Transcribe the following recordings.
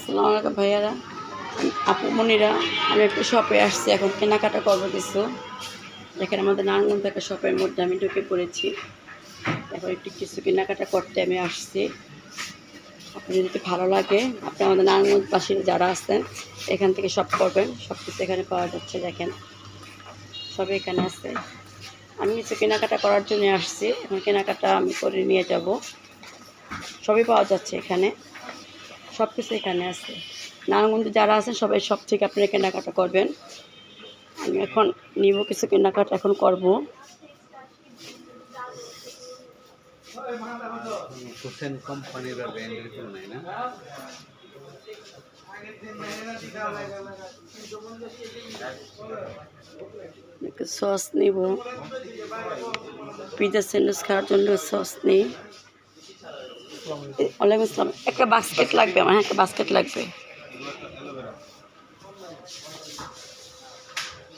আসসালামু আলাইকুম ভাইয়ারা, আপুমনিরা। আমি একটু শপে আসছি, এখন কেনাকাটা করবো কিছু। দেখেন আমাদের নারায়ণগঞ্জ একটা শপের মধ্যে আমি ঢুকে পড়েছি। এখন একটু কিছু কেনাকাটা করতে আমি আসছি। আপনি যদি ভালো লাগে, আপনি আমাদের নারায়ণগঞ্জবাসী যারা আছেন এখান থেকে শপ করবেন। সব কিছু এখানে পাওয়া যাচ্ছে, দেখেন সবই এখানে আছে। আমি কিছু কেনাকাটা করার জন্য আসছি, এখন কেনাকাটা আমি করে নিয়ে যাব। সবই পাওয়া যাচ্ছে এখানে, সব কিছু এখানে আছে। নারায়ণগঞ্জে যারা আছেন সবাই সব থেকে আপনারা কেনাকাটা করবেন। আমি এখন নিব কিছু কেনাকাটা এখন করব। কোম্পানির ব্র্যান্ডের কোনো নাই না। সস নিব, পিৎজা স্যান্ডউইচ খাওয়ার জন্য সস নিই। ওয়ালাইকুম আসসালাম। একটা বাস্কেট লাগবে আমার, একটা বাস্কেট লাগবে।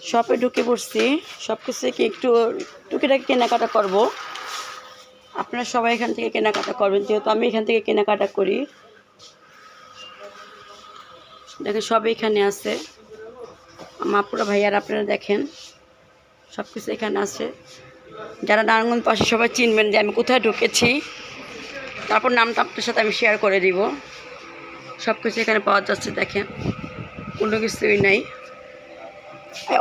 শপে ঢুকে পড়ছি, সব কিছু কি একটু টুকিটাকি কেনাকাটা করব। আপনারা সবাই এখান থেকে কেনাকাটা করবেন, যেহেতু আমি এখান থেকে কেনাকাটা করি। দেখেন সব এখানে আছে আমার আপুরা ভাইয়ারা, আপনারা দেখেন সব কিছু এখানে আছে। যারা নারায়ণগঞ্জ পাশে সবাই চিনবেন যে আমি কোথায় ঢুকেছি, তারপর নামটা আপনার সাথে আমি শেয়ার করে দিব। সব কিছু এখানে পাওয়া যাচ্ছে, দেখেন কোনো কিছুই নাই।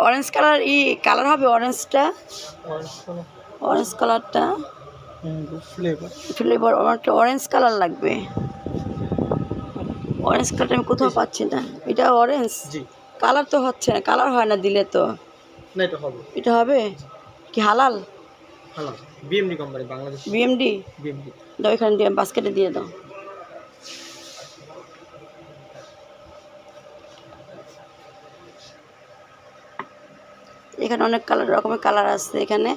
অরেঞ্জ কালার কালার হবে, অরেঞ্জটা অরেঞ্জ কালারটা ফ্লেভার একটা অরেঞ্জ কালার লাগবে। অরেঞ্জ কালারটা আমি কোথাও পাচ্ছি না। এটা অরেঞ্জ কালার তো হচ্ছে না, কালার হয় না দিলে তো। না, এটা হবে কি হালাল? BMD company, Bangladesh BMD. BMD. দাও এখানে দিয়ে বাস্কেটে দিয়ে দাও। এখানে অনেক রকমের কালার আছে এখানে।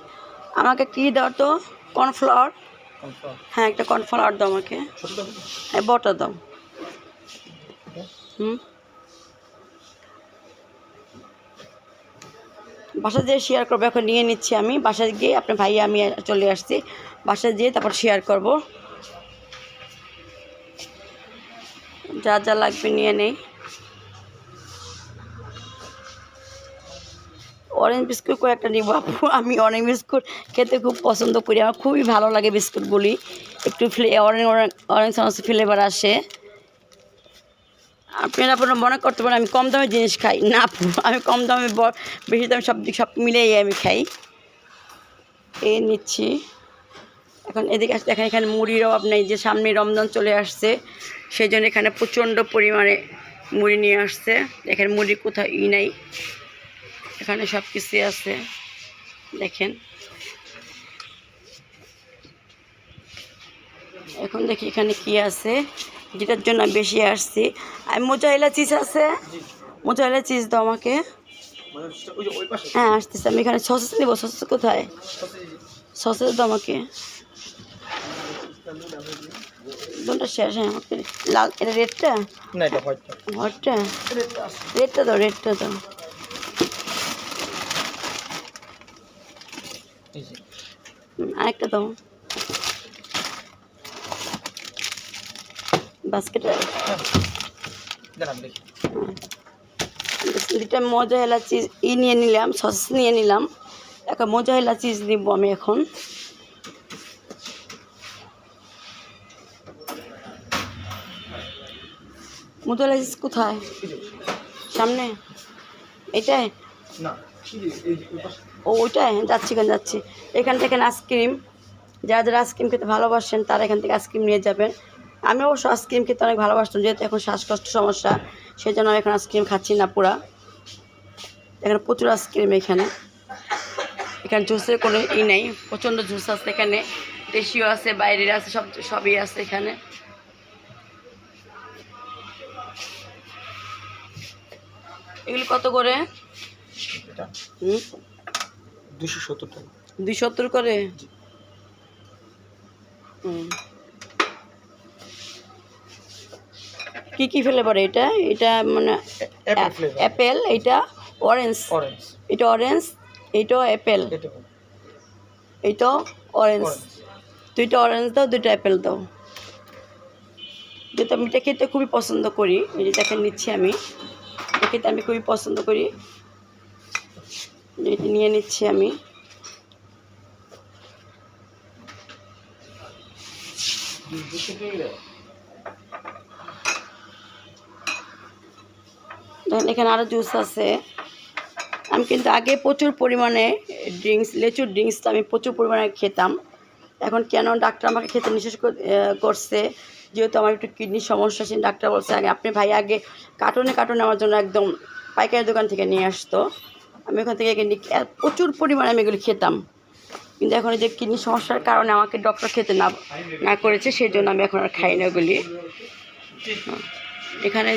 আমাকে কি দাও তো? কর্নফ্লাওয়ার। হ্যাঁ, একটা কর্নফ্লাওয়ার দাও আমাকে। হ্যাঁ, বটা দাও। বাসায় যেয়ে শেয়ার করবো, এখন নিয়ে নিচ্ছি আমি। বাসায় গিয়ে আপনার ভাই আমি চলে আসছি, বাসায় যেয়ে তারপর শেয়ার করব। যা যা লাগবে নিয়ে নেই। অরেঞ্জ বিস্কুট কয়েকটা নিব আপু। আমি অরেঞ্জ বিস্কুট খেতে খুব পছন্দ করি, আমার খুবই ভালো লাগে বিস্কুটগুলি। একটু অরেঞ্জ ফ্লেভার আসে। আপনারা মনে করতে পারেন আমি কম দামে জিনিস খাই না আপু, আমি কম দামে বেশি দামে সব মিলিয়ে আমি খাই। এই নিচ্ছি এখন। এদিকে আসতে দেখেন এখানে মুড়ির অভাব নেই, যে সামনে রমজান চলে আসছে সেই জন্য এখানে প্রচণ্ড পরিমাণে মুড়ি নিয়ে আসছে। এখানে মুড়ি কোথাও নাই, এখানে সব কিছুই আছে দেখেন। এখন দেখি এখানে কি আছে, যেটার জন্য আমি বেশি আসছি। আমি মোজারেলা চিজ আছে, মোজারেলা চিজ দাও আমাকে। হ্যাঁ আসতেছে, আমি এখানে সসেস নেব। সসেস কোথায়? সসেস দাও আমাকে। দুটো শেষ। হ্যাঁ আমাকে লাল, এটা রেডটা না, এটা হোয়াইটটা। রেডটা দাও, রেডটা দাও। আরেকটা দাও বাস্কেটে। দুটা মোজারেলা চিজ নিয়ে নিলাম, সস নিয়ে নিলাম। এখন মোজারেলা চিজ নিব আমি এখন। মোজারেলা চিজ কোথায়? সামনে এটাই? ও ওইটাই, যাচ্ছি কেন যাচ্ছি। এখান থেকে আইসক্রিম, যারা যারা আইসক্রিম খেতে ভালোবাসেন তারা এখান থেকে আইসক্রিম নিয়ে যাবেন। আমি অবশ্য আইসক্রিম খেতে অনেক ভালোবাসতাম, যেহেতু এখন শ্বাসকষ্ট সমস্যা সেই জন্য আমি এখন আইসক্রিম খাচ্ছি না পুরা। এখানে প্রচুর আইসক্রিম, এখানে জুসের কোনো নেই, প্রচণ্ড জুস আছে এখানে। দেশীয় আছে, বাইরের আছে, সবই আছে এখানে। এগুলি কত করে? 270 টাকা। 270 করে। কি কি ফ্লেভার এটা? এটা মানে অ্যাপেল, এটা অরেঞ্জ, এটা অরেঞ্জ, এইটাও অ্যাপেল, এইটাও অরেঞ্জ। দুইটা অরেঞ্জ দাও, দুইটা অ্যাপেল দাও। যেহেতু আমি এটা খেতে খুবই পছন্দ করি, এই যে দেখেন নিচ্ছি আমি, এটা খেতে আমি খুবই পছন্দ করি, এটা নিয়ে নিচ্ছি আমি। দেখেন এখানে আরও জুস আছে। আমি কিন্তু আগে প্রচুর পরিমাণে লেচুর ড্রিঙ্কসটা আমি প্রচুর পরিমাণে খেতাম। এখন কেন ডাক্তার আমাকে খেতে নিষেধ করছে, যেহেতু আমার একটু কিডনির সমস্যা ছিল, ডাক্তার বলছে আগে আপনি ভাই আগে কার্টুনে আমার জন্য একদম পাইকারি দোকান থেকে নিয়ে আসতো, আমি ওখান থেকে প্রচুর পরিমাণে আমি এগুলো খেতাম। কিন্তু এখন এই যে কিডনির সমস্যার কারণে আমাকে ডক্টর খেতে না করেছে, সেই জন্য আমি এখন আর খাই না ওগুলি। এখানে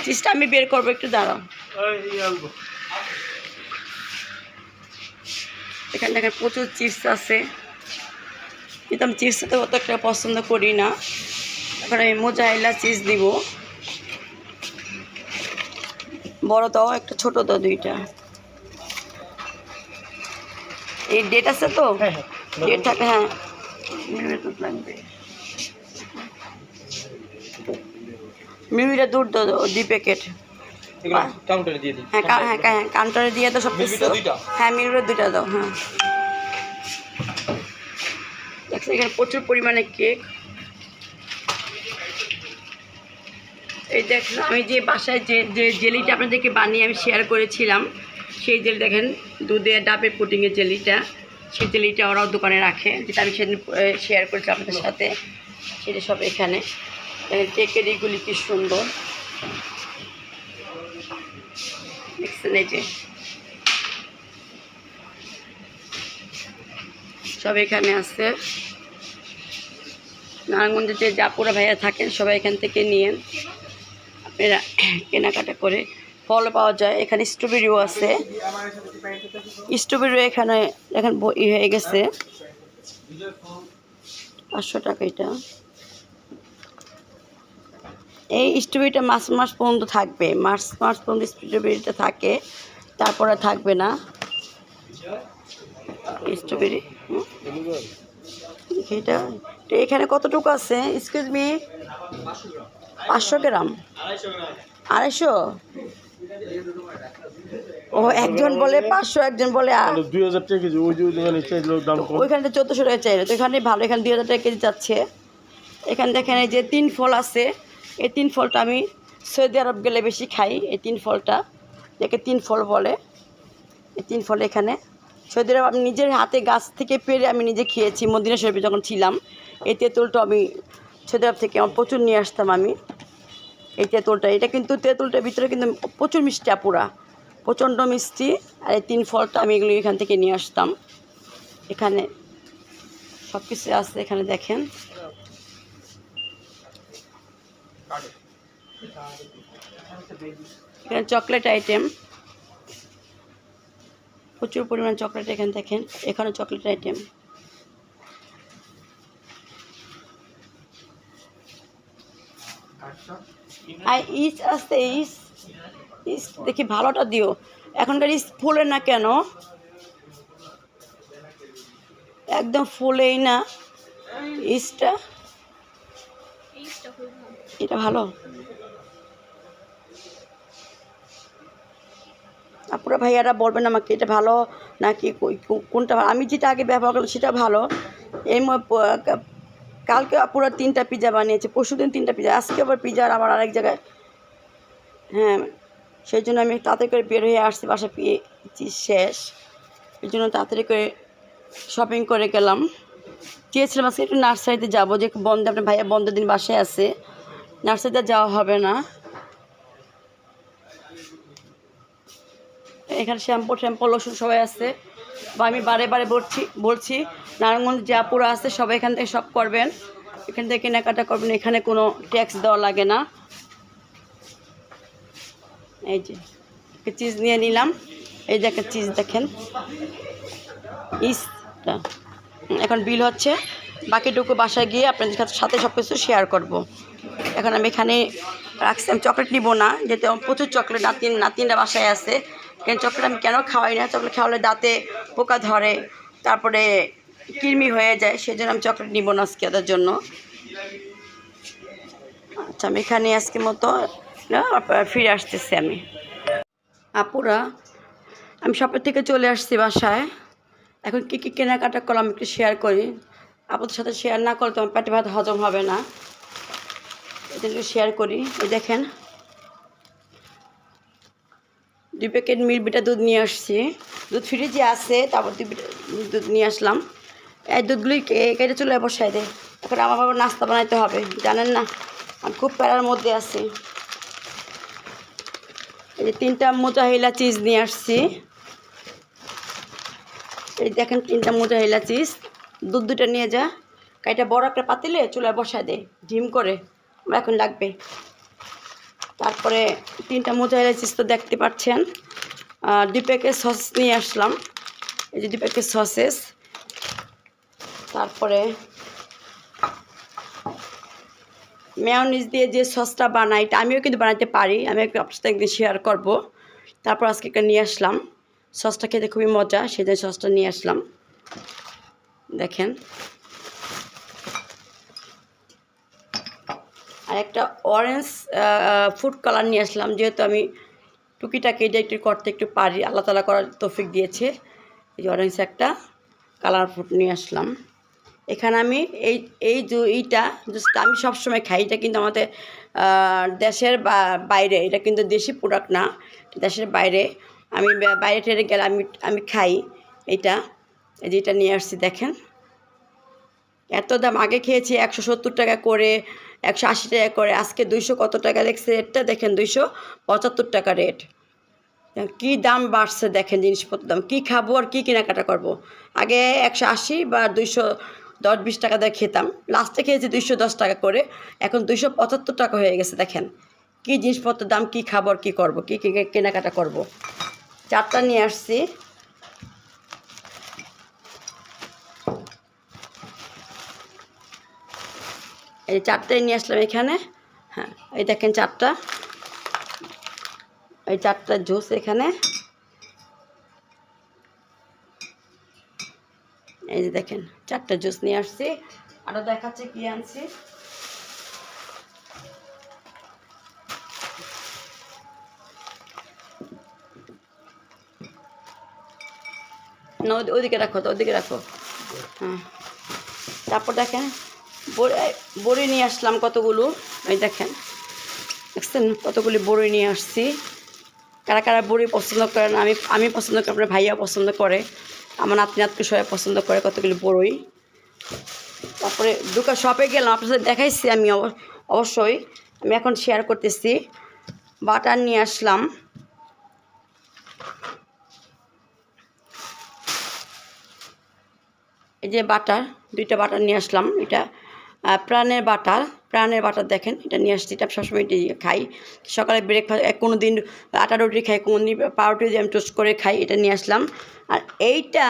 চিজটা আমি বের করবো, একটু দাঁড়াও। এখানে দেখেন প্রচুর চিপস আছে, কিন্তু আমি চিপসটা তো অত একটা পছন্দ করি না। এখন আমি মোজারেলা চিজ দিব, বড় দাও একটা, ছোট দাও দুইটা। এই ডেট আছে তো, ডেট থাকে, হ্যাঁ লাগবে। মিমিটা দুধ দাও 2 প্যাকেট। কাউন্টারে দিয়ে দিই। হ্যাঁ কাউন্টারে দিয়ে দাও সব কিছু। হ্যাঁ মিমিটা 2টা দাও। হ্যাঁ দেখছি এখানে প্রচুর পরিমাণে কেক। এই দেখেন আমি যে বাসায় যে জেলিটা আপনাদেরকে বানিয়ে আমি শেয়ার করেছিলাম, সেই জেলি দেখেন দুধে ডাবের পুডিংয়ের জেলিটা, সেই জেলিটা ওরাও দোকানে রাখে, যেটা আমি সেদিন শেয়ার করেছি আপনাদের সাথে, সেটা সব এখানে। দেখেন কেকের এইগুলি কি সুন্দর দেখছেন, এই যে সব এখানে আছে। নারায়ণগঞ্জে যে জাপুরা ভাইয়া থাকেন সবাই এখান থেকে নিয়েন, আপনারা কেনাকাটা করে। ফল পাওয়া যায় এখানে, স্ট্রবেরিও আছে, স্ট্রবেরিও এখানে এখন হয়ে গেছে 500 টাকা এটা। এই স্ট্রবেরিটা মাস পর্যন্ত থাকবে, মার্চ পর্যন্ত স্ট্রবেরিটা থাকে, তারপরে থাকবে না স্ট্রবেরি। এটা এখানে কতটুকু আছে, এক্সকিউজ মি? 500 গ্রাম, 250। ও একজন বলে 500, একজন বলে 2000 টাকা কেজি। ওইখানে 1400 টাকা চাইলে, তো এখানে ভালো, এখানে 2000 টাকা কেজি যাচ্ছে। এখানে দেখেন এই যে 3 ফল আছে, এই 3 ফলটা আমি সৌদি আরব গেলে বেশি খাই। এই 3 ফলটা একে 3 ফল বলে। এই 3 ফল এখানে সৌদি আরব আমি নিজের হাতে গাছ থেকে পেরে আমি নিজে খেয়েছি। মদিনা শরীফে যখন ছিলাম, এই তেঁতুলটা আমি সৌদি আরব থেকে আমার প্রচুর নিয়ে আসতাম আমি, এই তেঁতুলটা। এটা কিন্তু তেঁতুলটার ভিতরে কিন্তু প্রচুর মিষ্টি, আপুরা প্রচণ্ড মিষ্টি। আর এই 3 ফলটা আমি এগুলো এখান থেকে নিয়ে আসতাম। এখানে সব কিছু আছে, এখানে দেখেন এখানে চকলেট আইটেম, প্রচুর পরিমাণ চকলেট এখানে দেখেন, এখানে চকলেট আইটেম। আর ইস আসতে ইস দেখি ভালোটা দিও, এখনকার ইস ফুলে না কেন, একদম ফুলেই না ইসটা, এটা ভালো। আপুরা ভাইয়ারা বলবেন আমাকে এটা ভালো নাকি কোনটা ভালো। আমি যেটা আগে ব্যবহার করলাম সেটা ভালো। এই কালকে আপুরা 3টা পিজা বানিয়েছে, পরশুদিন 3টা পিজা, আজকে আবার পিজা আবার আরেক জায়গায়। হ্যাঁ সেই জন্য আমি তাড়াতাড়ি করে বের হয়ে আসছি, বাসা শেষ, এই জন্য তাড়াতাড়ি করে শপিং করে গেলাম। চেয়েছিলাম আজকে একটু নার্সারিতে যাবো, যে বন্ধ, আপনার ভাইয়া বন্ধের দিন বাসায় আছে, নার্সারিতে যাওয়া হবে না। এখানে শ্যাম্পু লোশন সবাই আছে। বা আমি বারে বলছি নারায়ণগঞ্জ যে আপুরা আছে সবাই এখান থেকে সব করবেন, এখান থেকে কেনাকাটা করবেন, এখানে কোনো ট্যাক্স দেওয়া লাগে না। এই যে একটা চিজ নিয়ে নিলাম, এই যে একটা চিজ দেখেন ইসটা। এখন বিল হচ্ছে, বাকিটুকু বাসায় গিয়ে আপনাদের সাথে সব কিছু শেয়ার করব। এখন আমি এখানে রাখছি, আমি চকলেট নিব না, যেহেতু প্রচুর চকলেট, নাতিনরা বাসায় আছে। কেন চকলেট আমি কেন খাওয়াই না, চকলেট খাওয়ালে দাঁতে পোকা ধরে, তারপরে কৃমি হয়ে যায়, সেই জন্য আমি চকলেট নিব না আজকে ওদের জন্য। আচ্ছা, আমি এখানে আজকে মতো ফিরে আসতেছি আমি। আপুরা, আমি শপের থেকে চলে আসছি বাসায়। এখন কী কী কেনাকাটা করলাম একটু শেয়ার করি। আপনাদের সাথে শেয়ার না করলে তো আমার পেটে ভাত হজম হবে না, এটা একটু শেয়ার করি। এই দেখেন 2 প্যাকেট মিল্কভিটা দুধ নিয়ে আসছি। দুধ ফ্রিজে আছে, তারপর 2 প্যাকেট দুধ নিয়ে আসলাম। এই দুধগুলি কেটে চলে বসাই দেয়। এখন আমার বাবা নাস্তা বানাইতে হবে, জানেন না আমি খুব প্যারার মধ্যে আছি। এই যে 3টা মোজাহিলা চিজ নিয়ে আসছি। এই দেখেন 3টা মোজাহিলা চিজ। দুধ 2টা নিয়ে যা, এটা বড় একটা পাতিলে চুলায় বসায় দে ডিম করে, আমার এখন লাগবে। তারপরে 3টা মোজাহিলা চিজ তো দেখতে পাচ্ছেন। 2 প্যাকেট সস নিয়ে আসলাম, এই যে 2 প্যাকেট সসেস। তারপরে মেয়োনিজ দিয়ে যে সসটা বানাই, এটা আমিও কিন্তু বানাতে পারি, আমি আপনার সাথে একদিন শেয়ার করব। তারপর আজকে একটা নিয়ে আসলাম, সসটা খেতে খুবই মজা, সেটাই সসটা নিয়ে আসলাম। দেখেন আর একটা অরেঞ্জ ফুড কালার নিয়ে আসলাম, যেহেতু আমি টুকিটাকে এটা একটু করতে একটু পারি, আল্লাহ তাআলা করার তৌফিক দিয়েছে। এই যে অরেঞ্জ একটা কালার ফুড নিয়ে আসলাম। এখানে আমি এইটা জাস্ট আমি সবসময় খাই, এটা কিন্তু আমাদের দেশের বাইরে, এটা কিন্তু দেশি প্রোডাক্ট না, দেশের বাইরে। আমি বাইরে টেরে গেলে আমি খাই এটা। এই যে এটা নিয়ে আসছি, দেখেন এত দাম। আগে খেয়েছি 170 টাকা করে, 180 টাকা করে, আজকে 200 কত টাকা লেগছে রেটটা দেখেন, 275 টাকা রেট। কী দাম বাড়ছে দেখেন জিনিসপত্র দাম। কী খাবো আর কী কেনাকাটা করব। আগে 180 বা 210-20 টাকা দিয়ে খেতাম, লাস্টে খেয়েছি 210 টাকা করে, এখন 275 টাকা হয়ে গেছে। দেখেন কী জিনিসপত্রের দাম, কী খাবো আর কী করবো, কী কেনাকাটা করব। 4টা নিয়ে আসছি। এই 4টাই নিয়ে আসলাম এখানে। হ্যাঁ, এই দেখেন 4টা, এই 4টা জুস এখানে। এই যে দেখেন 4টা জুস নিয়ে আসছি। আরও দেখাচ্ছে কি আনছি। না ওদিকে রাখো, তো ওদিকে রাখো। হ্যাঁ, তারপর দেখেন বড়ি নিয়ে আসলাম কতগুলো। এই দেখেন দেখছেন কতগুলি বড়ি নিয়ে আসছি। কারা কারা বড়ি পছন্দ করেন, আমি পছন্দ করি, আপনার ভাইয়া পছন্দ করে, আমার নাতনি সবাই পছন্দ করে কতগুলি বড়ই। তারপরে শপে গেলাম, আপনার সাথে দেখাইছি আমি অবশ্যই, আমি এখন শেয়ার করতেছি। বাটার নিয়ে আসলাম, এই যে বাটার 2টা বাটার নিয়ে আসলাম। এটা প্রাণের বাটার দেখেন, এটা নিয়ে আসছি। এটা সবসময় খাই, সকালে ব্রেকফাস্ট, কোনো দিন আটা রুটি খাই, কোনো দিন পাউরুটি দিয়ে আমি টোস্ট করে খাই। এটা নিয়ে আসলাম। আর এইটা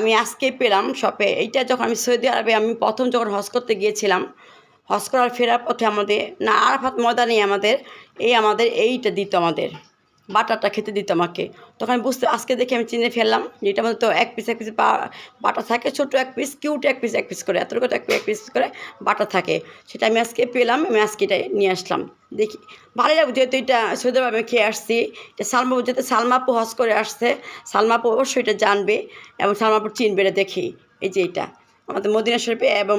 আমি আজকেই পেলাম শপে। এইটা যখন আমি সৌদি আরবে আমি প্রথম যখন হজ করতে গিয়েছিলাম, হজ করার ফেরার পথে আমাদের না আরাফাত ময়দানে আমাদের এইটা দিত, আমাদের বাটারটা খেতে দিত আমাকে। তখন আমি আজকে দেখে আমি চিনে ফেললাম যে এটা মধ্যে তো এক পিস বাটার থাকে, ছোটো এক পিস, কিউট এক পিস করে, এতটুকু এক পিস করে বাটার থাকে। সেটা আমি আজকে পেলাম, আমি আজকে এটা নিয়ে আসলাম। দেখি ভালো লাগবে, যেহেতু এটা সৌদি আরবে আমি খেয়ে আসছি। এটা যেহেতু সালমাপু হজ করে আসছে, সালমাপু অবশ্যই এটা জানবে এবং সালমাপু চিনবে। এটা দেখি, এই যে এটা আমাদের মদিনা শরীফে এবং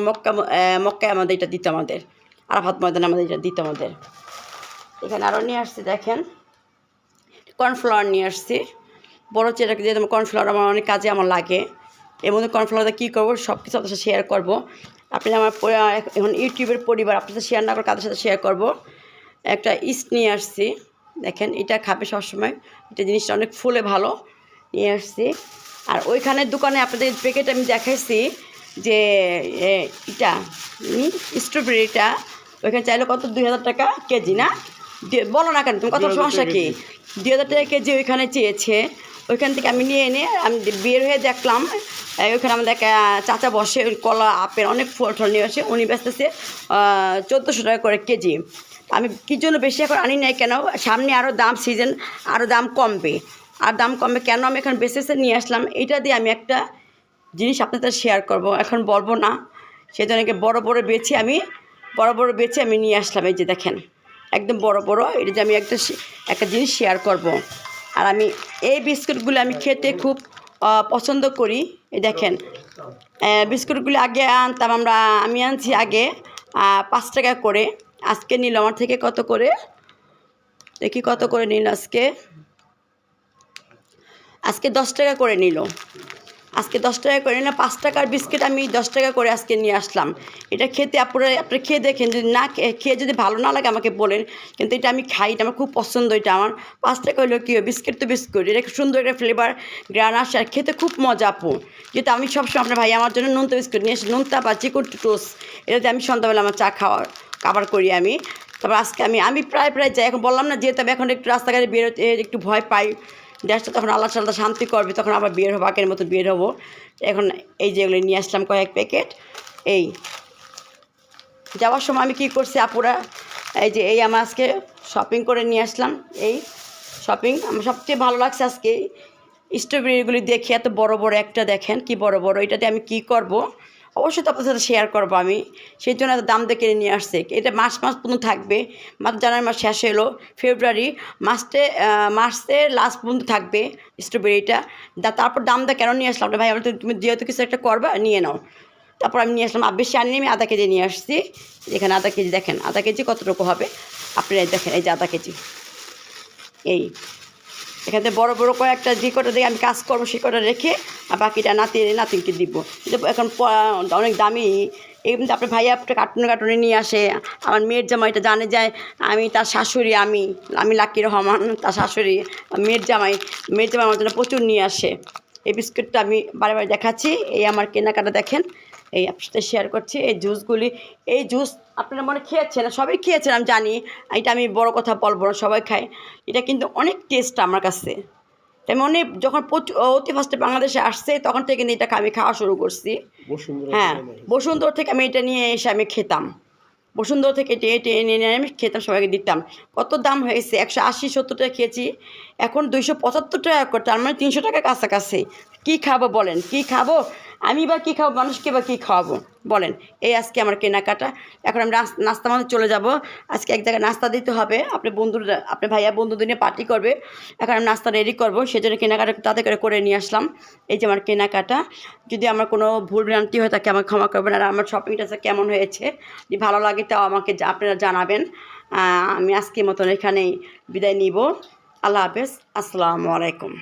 মক্কায় আমাদের এটা দিত, আমাদের আরাফাত ময়দানে আমাদের এটা দিত আমাদের। এখানে আরও নিয়ে আসছি, দেখেন কর্নফ্লাওয়ার নিয়ে আসছি বড় চেটাকে, যেহেতু কর্নফ্লাওয়ার আমার অনেক কাজে আমার লাগে। এর মধ্যে কর্নফ্লাওয়ারটা কী করবো সব কিছু আপনার সাথে শেয়ার করবো। আপনি আমার এখন ইউটিউবের পরিবার, আপনার সাথে শেয়ার না করে কাদের সাথে শেয়ার করবো। একটা ইস্ট নিয়ে আসছি, দেখেন এটা খাবে সবসময়, এটা জিনিসটা অনেক ফুলে ভালো, নিয়ে আসছি। আর ওইখানের দোকানে আপনাদের প্যাকেট আমি দেখাইছি যে এটা স্ট্রবেরিটা, ওইখানে চাইলে কত 2000 টাকা কেজি না, বলো না কেন তুমি, কত সমস্যা কি, 2000 টাকা কেজি ওইখানে চেয়েছে। ওইখান থেকে আমি নিয়ে এনে আমি বের হয়ে দেখলাম ওইখানে আমাদের চাচা বসে, ওই কলা আপেল অনেক ফল নিয়ে আসে, উনি বেচতেছে 1400 টাকা করে কেজি। আমি কী জন্য বেশি এখন আনি নাই, কেন সামনে আরও দাম, সিজন আরও দাম কমবে, কেন আমি এখন বেসেসে নিয়ে আসলাম। এইটা দিয়ে আমি একটা জিনিস আপনাদের শেয়ার করব, এখন বলবো না, সেই জন্য বড় বেছে আমি বড় বড় বেছে আমি নিয়ে আসলাম। এই যে দেখেন একদম বড় বড়, এটা যে আমি একটা জিনিস শেয়ার করব। আর আমি এই বিস্কুটগুলো আমি খেতে খুব পছন্দ করি। এই দেখেন বিস্কুটগুলো আগে আনতাম আমি আনছি আগে 5 টাকা করে, আজকে নিল আমার থেকে কত করে দেখি, কত করে নিল আজকে 10 টাকা করে নিল। আজকে 10 টাকা করে নিল, 5 টাকার বিস্কিট আমি 10 টাকা করে আজকে নিয়ে আসলাম। এটা খেতে আপনারা খেয়ে দেখেন, যদি না খেয়ে যদি ভালো না লাগে আমাকে বলেন, কিন্তু এটা আমি খাই, এটা আমার খুব পছন্দ। এটা আমার 5 টাকা হলো কী, বিস্কিট তো বিস্কুট, এটা খুব সুন্দর একটা ফ্লেভার গ্রান আসে আর খেতে খুব মজা আপু। যেহেতু আমি সবসময় আপনার ভাই আমার জন্য নোনতা বিস্কুট নিয়ে আসি, নোনতা বা চিকন টোস্ট, এটাতে আমি সন্ধ্যাবেলা আমার চা খাবার করি আমি। তারপর আজকে আমি প্রায় যাই, এখন বললাম না, যেহেতু আমি এখন একটু রাস্তাঘাটে বেরোতে একটু ভয় পাই, দেশটা তখন আল্লাহ সাল্লাহ শান্তি করবে, তখন আবার বের হবো, আগের মতো বের হবো। এখন এই যেগুলো নিয়ে আসলাম কয়েক প্যাকেট। এই যাওয়ার সময় আমি কী করছি আপুরা, এই আমার আজকে শপিং করে নিয়ে আসলাম। এই শপিং আমার সবচেয়ে ভালো লাগছে আজকে স্ট্রবেরিগুলি দেখে, এত বড় বড় একটা দেখেন কি বড় বড়, এটাতে আমি কি করব অবশ্যই তো আপনার সাথে শেয়ার করবো আমি, সেই জন্য এত দাম দিয়ে কিনে নিয়ে আসছে। এটা মাস পর্যন্ত থাকবে, মাত্র জানুয়ারি মাস শেষ হলো, ফেব্রুয়ারি মার্চের লাস্ট পর্যন্ত থাকবে স্ট্রবেরিটা। তারপর দামটা কেন নিয়ে আসলাম ভাই, আমি তুমি যেহেতু কিছু একটা করবা নিয়ে নাও। তারপর আমি নিয়ে আসলাম, বেশি আনিনি, আমি আধা কেজি নিয়ে আসছি। এখানে আধা কেজি দেখেন, আধা কেজি কতটুকু হবে আপনারা দেখেন, এই যে আধা কেজি। এই এখানে বড় বড় কয়েকটা যে কটা দিয়ে আমি কাজ করবো সে কটা রেখে আর বাকিটা নাতিনকে দিব। এখন অনেক দামি, এমনি আপনার ভাইয়া একটা কার্টুনে নিয়ে আসে। আমার মেয়ের জামাই এটা জানে যায় আমি তার শাশুড়ি, আমি লাকি রহমান তার শাশুড়ি, মেয়ের জামাই আমার জন্য প্রচুর নিয়ে আসে। এই বিস্কুটটা আমি বারে দেখাচ্ছি, এই আমার কেনাকাটা দেখেন, এই আপনার সাথে শেয়ার করছি। এই জুসগুলি, এই জুস আপনারা মনে খেয়েছেন, সবাই খেয়েছেন আমি জানি, এটা আমি বড় কথা বলবো না, সবাই খায়। এটা কিন্তু অনেক টেস্ট আমার কাছে। তাই মনে যখন অতি ফার্স্টে বাংলাদেশে আসছে তখন থেকে কিন্তু এটা আমি খাওয়া শুরু করছি। হ্যাঁ, বসুন্ধরা থেকে আমি এটা নিয়ে এসে আমি খেতাম, বসুন্ধরা থেকে এটা নিয়ে আমি খেতাম, সবাইকে দিতাম। কত দাম হয়েছে, 180-170 টাকা খেয়েছি, এখন 275 টাকা করে, তার মানে 300 টাকা কাছাকাছি। কী খাবো বলেন, কী খাবো আমি বা কী খাবো, মানুষকে বা কী খাওয়াবো বলেন। এই আজকে আমার কেনাকাটা। এখন আমি নাস্তা মানে চলে যাব, আজকে এক জায়গায় নাস্তা দিতে হবে, আপনার ভাইয়া বন্ধুদের নিয়ে পার্টি করবে। এখন আমি নাস্তা রেডি করবো, সেজন্য কেনাকাটা তাতে করে নিয়ে আসলাম। এই যে আমার কেনাকাটা, যদি আমার কোনো ভুল ভ্রান্তি হয়ে থাকে আমাকে ক্ষমা করবেন। আর আমার শপিংটা কেমন হয়েছে যদি ভালো লাগে তাও আমাকে আপনারা জানাবেন। আমি আজকের মতন এখানেই বিদায় নিব। আল্লাহ হাফেজ, আসসালামু আলাইকুম।